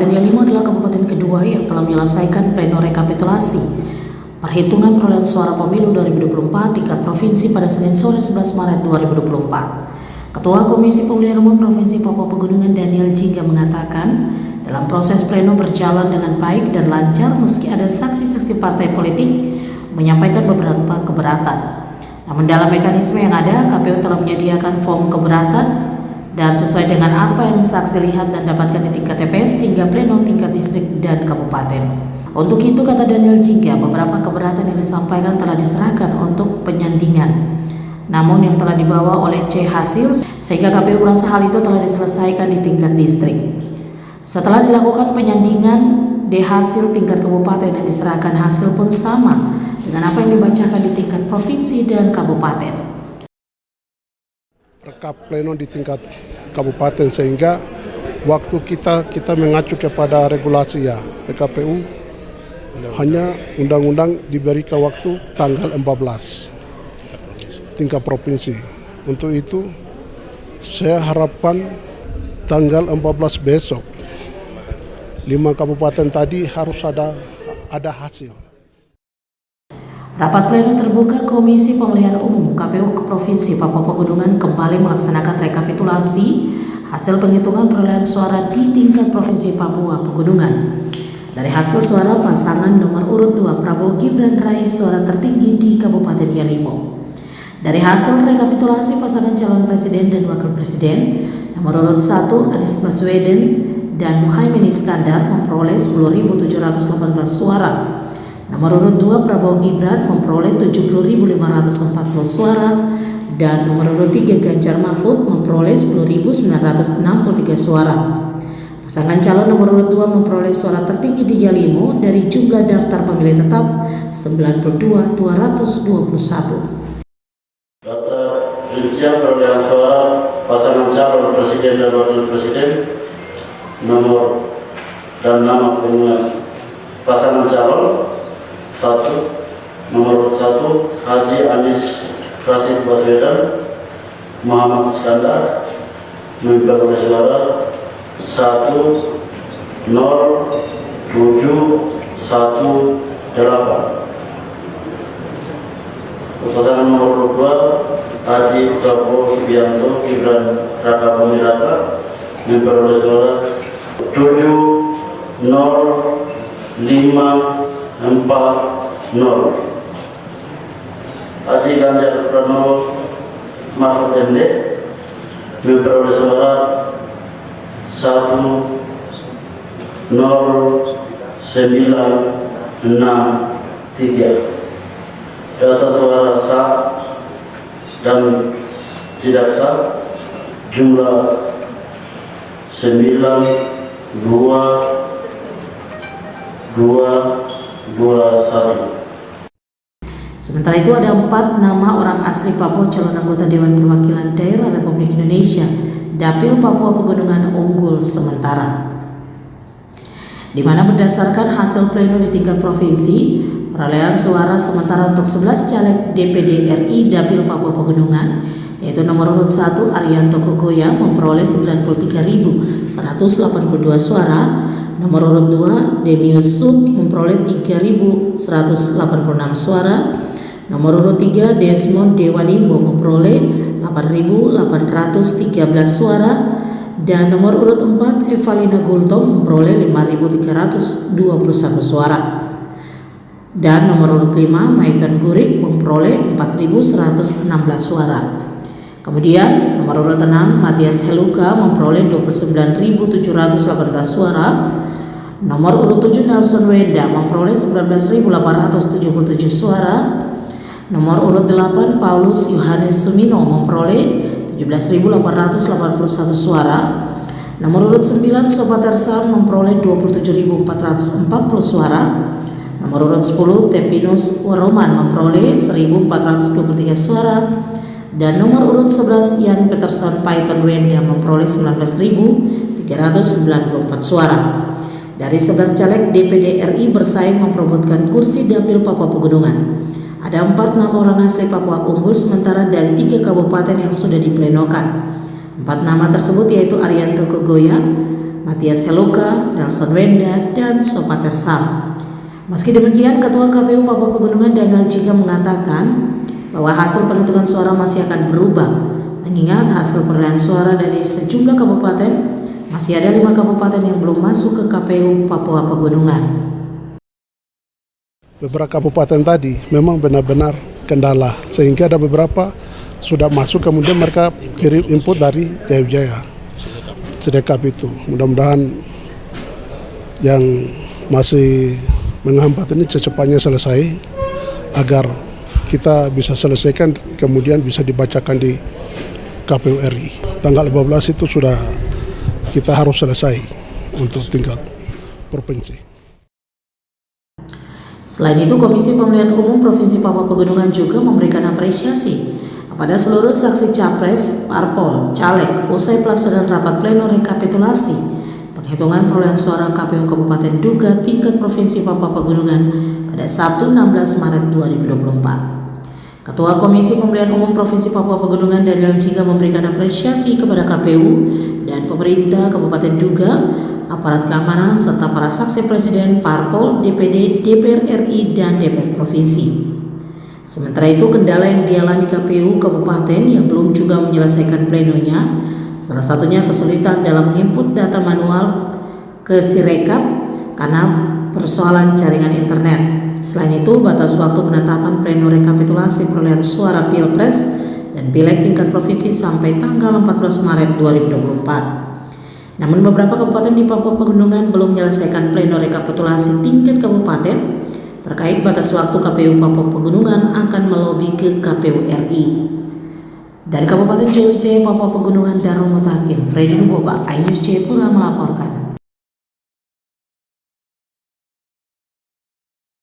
Kabupaten Yalimo adalah kabupaten kedua yang telah menyelesaikan pleno rekapitulasi perhitungan perolehan suara pemilu 2024 tingkat provinsi pada Senin sore 11 Maret 2024. Ketua Komisi Pemilihan Umum Provinsi Papua Pegunungan Daniel Jingga mengatakan, dalam proses pleno berjalan dengan baik dan lancar meski ada saksi-saksi partai politik menyampaikan beberapa keberatan. Namun dalam mekanisme yang ada, KPU telah menyediakan form keberatan dan sesuai dengan apa yang saksi lihat dan dapatkan di tingkat TPS hingga pleno tingkat distrik dan kabupaten. Untuk itu, kata Daniel Jingga, beberapa keberatan yang disampaikan telah diserahkan untuk penyandingan. Namun yang telah dibawa oleh C hasil sehingga KPU merasa hal itu telah diselesaikan di tingkat distrik. Setelah dilakukan penyandingan, D hasil tingkat kabupaten yang diserahkan hasil pun sama dengan apa yang dibacakan di tingkat provinsi dan kabupaten. Rekap pleno di tingkat kabupaten sehingga waktu kita mengacu kepada regulasi ya PKPU hanya undang-undang diberikan waktu tanggal 14 tingkat provinsi. Untuk itu saya harapkan tanggal 14 besok 5 kabupaten tadi harus ada hasil. Rapat pleno terbuka Komisi Pemilihan Umum KPU Provinsi Papua Pegunungan kembali melaksanakan rekapitulasi hasil penghitungan perolehan suara di tingkat Provinsi Papua Pegunungan. Dari hasil suara pasangan nomor urut 2 Prabowo Gibran raih suara tertinggi di Kabupaten Yalimo. Dari hasil rekapitulasi pasangan calon presiden dan wakil presiden, nomor urut 1 Anies Baswedan dan Muhaimin Iskandar memperoleh 10.718 suara. Nomor urut 2 Prabowo Gibran memperoleh 70.540 suara dan nomor urut 3 Ganjar Mahfud memperoleh 10.963 suara. Pasangan calon nomor urut 2 memperoleh suara tertinggi di Yalimo dari jumlah daftar pemilih tetap 92.221. Data rincian perolehan suara pasangan calon presiden dan wakil presiden nomor dan nama perolehan pasangan calon 1. Nomor 1 Haji Anies Rashid Baswedan Muhammad Iskandar memperoleh suara 10718. Pasangan nomor 2 Haji Prabowo Subianto Gibran Raka Buming Raka memperoleh suara 70540. Haji Ganjar Pranowo Mahfud MD memperoleh suara 10963. Data suara sah dan tidak sah jumlah 9221. Sementara itu ada 4 nama orang asli Papua calon anggota Dewan Perwakilan Daerah Republik Indonesia Dapil Papua Pegunungan unggul sementara, di mana berdasarkan hasil pleno di tingkat provinsi, perolehan suara sementara untuk 11 caleg DPD RI Dapil Papua Pegunungan yaitu nomor urut 1 Arianto Kogoya memperoleh 93.182 suara, nomor urut 2 Demius Sud memperoleh 3.186 suara, nomor urut 3 Desmond Dewanimbo memperoleh 8.813 suara, dan nomor urut 4 Evalina Gultom memperoleh 5.321 suara. Dan nomor urut 5 Maitan Gurik memperoleh 4.116 suara. Kemudian nomor urut 6 Matias Heluka memperoleh 29.718 suara. Nomor urut 7 Nelson Wenda memperoleh 19.877 suara. Nomor urut 8 Paulus Yohanes Sumino memperoleh 17.881 suara. Nomor urut 9 Sobat Ersam memperoleh 27.440 suara. Nomor urut 10 Tepinus Waroman memperoleh 1.423 suara. Dan nomor urut 11 Ian Peterson Python Wenda memperoleh 19.394 suara. Dari 11 caleg DPD RI bersaing memperebutkan kursi Dapil Papua Pegunungan. Ada 4 nama orang asli Papua unggul sementara dari 3 kabupaten yang sudah diplenokan. 4 nama tersebut yaitu Arianto Kogoya, Matias Heluka, Nelson Wenda, dan Sopater Sam. Meski demikian, Ketua KPU Papua Pegunungan Daniel Jika mengatakan bahwa hasil penghitungan suara masih akan berubah, mengingat hasil perolehan suara dari sejumlah kabupaten masih ada 5 kabupaten yang belum masuk ke KPU Papua Pegunungan. Beberapa kabupaten tadi memang benar-benar kendala, sehingga ada beberapa sudah masuk, kemudian mereka kirim input dari Jaya Wijaya, Sidekap itu. Mudah-mudahan yang masih menghambat ini secepatnya selesai agar kita bisa selesaikan, kemudian bisa dibacakan di KPU RI. Tanggal 15 itu sudah kita harus selesai untuk tingkat provinsi. Selain itu, Komisi Pemilihan Umum Provinsi Papua Pegunungan juga memberikan apresiasi kepada seluruh saksi capres, parpol, caleg usai pelaksanaan rapat pleno rekapitulasi penghitungan perolehan suara KPU Kabupaten Duga tingkat Provinsi Papua Pegunungan pada Sabtu 16 Maret 2024. Ketua Komisi Pemilihan Umum Provinsi Papua Pegunungan Daniel Jika memberikan apresiasi kepada KPU dan pemerintah Kabupaten Duga, aparat keamanan, serta para saksi presiden, parpol, DPD, DPR RI, dan DPR Provinsi. Sementara itu, kendala yang dialami KPU Kabupaten yang belum juga menyelesaikan plenonya, salah satunya kesulitan dalam menginput data manual ke Sirekap karena persoalan jaringan internet. Selain itu, batas waktu penetapan pleno rekapitulasi perolehan suara Pilpres dan Pileg tingkat provinsi sampai tanggal 14 Maret 2024. Namun beberapa kabupaten di Papua Pegunungan belum menyelesaikan pleno rekapitulasi tingkat kabupaten. Terkait batas waktu, KPU Papua Pegunungan akan melobi ke KPU RI. Dari Kabupaten Jaya Wijaya, Papua Pegunungan, Darul Mutakin, Freddy Nuboba, iNews Jayapura melaporkan.